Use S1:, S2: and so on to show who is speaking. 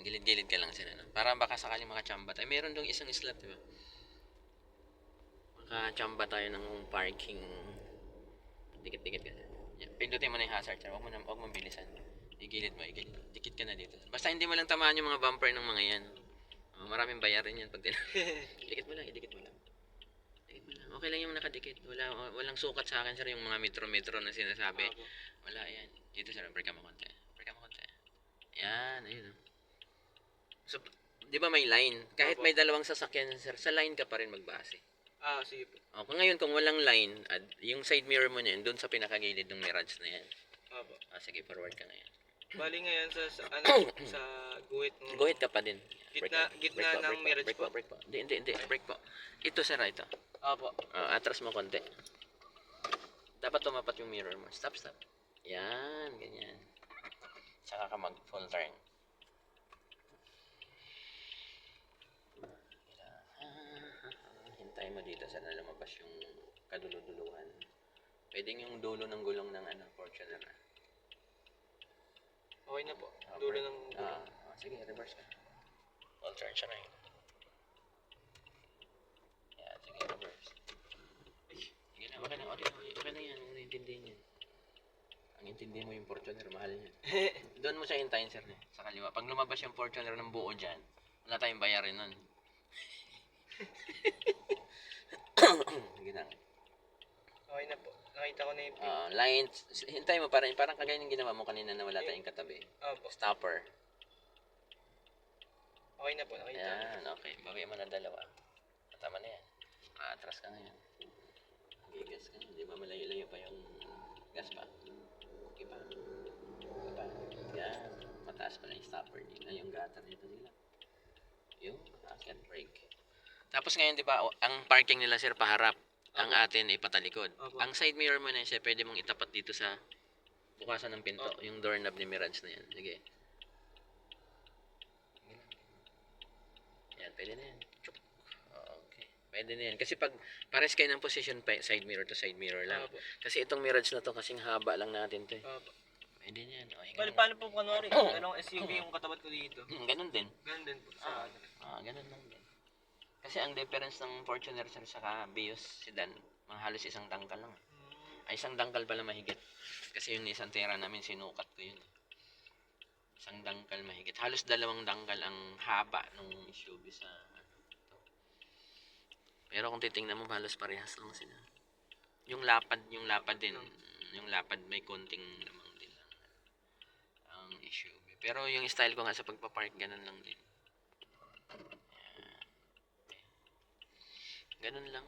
S1: Gilid-gilid ka lang sila, no? Para baka sakaling makachamba tayo. Meron dong isang slot, di ba? Makachamba tayo ng parking. Dikit-dikit ka. Yeah. Pindutin mo na yung hazard, sir. Huwag mo bilisan. Igilid mo, igilid. Dikit ka na dito. Basta hindi mo lang tamaan yung mga bumper ng mga yan. Maraming bayarin yan pag dikit mo lang, idikit mo lang. Dikit mo lang. Okay lang yung nakadikit. Walang sukat sa akin, sir, yung mga metro-metro na sinasabi. Wala yan. Dito, sir, break ka mo konti. Break ka mo konti. Yan, ayun. So, di ba may line? Kahit may dalawang sasakyan, sir, sa line ka pa rin magbase.
S2: Sige po.
S1: Kung ngayon, kung walang line, yung side mirror mo niyan, doon sa pinakagilid ng Mirage na yan.
S2: Opo.
S1: Sige, forward ka ngayon.
S2: Bali ngayon sa guhit ng
S1: Guhit ka pa din.
S2: gitna ng Mirage po.
S1: Break po. Hindi. Break po. Ito, sir, ito.
S2: Opo.
S1: Atras mo konti. Dapat tumapat yung mirror mo. Stop. Yan, ganyan. Tsaka ka mag-full turn. Hintayin mo dito sa na lumabas yung kaduluduluhan. Pwedeng yung dulo ng gulong ng Fortuner.
S2: Okay na po. Dulo ng
S1: sige, reverse ka. Full turn siya na yun. Yan, sige, reverse. Sige na, okay na yan. Huwag naintindihan yan. Ang intindihan mo yung Fortuner, mahal yan. Doon mo siya hintayin, sir, sa kaliwa. Pag lumabas yung Fortuner ng buo dyan, wala tayong bayarin nun. Sige na.
S2: Okay na po. Nakita ko na yung
S1: Lines, hintay mo parang kagaya ng ginawa mo kanina na wala tayong katabi.
S2: Opo.
S1: Stopper.
S2: Okay na po, nakita.
S1: Yan, okay. Bawi mo na dalawa. Tama na yan. Atras ka ngayon. Gigas ka. Hindi ba malayo-layo pa yung gas pa? Okay pa. Yan. Mataas pa na yung stopper dito. Yung gutter dito sila. Yung akyat brake. Tapos ngayon, di ba, ang parking nila, sir, paharap. Ang atin ay patalikod. Ang side mirror mo na siya, pwede mong itapat dito sa bukasan ng pinto. Yung doorknob ni Mirage na yan. Sige. Yan, pwede na yan. Okay. Pwede na yan. Kasi pag pares kayo ng position, side mirror to side mirror lang. Kasi itong Mirage na to, kasing haba lang natin to. Pwede na yan.
S2: Bali, paano po kunwari? Anong SUV yung katapat ko dito?
S1: Ganun din.
S2: Ganun din po.
S1: Ganun lang din. Kasi ang difference ng Fortuner sa Vios sedan, halos isang dangkal lang. Ay, isang dangkal pala mahigit. Kasi yung Nissan Terra namin, sinukat ko yun. Isang dangkal mahigit. Halos dalawang dangkal ang haba ng SUV sa Pero kung titingnan mo, halos parehas lang sila. Yung lapad din. Yung lapad may konting lamang din lang ang SUV. Pero yung style ko nga sa pagpapark, ganun lang din. Ganun lang.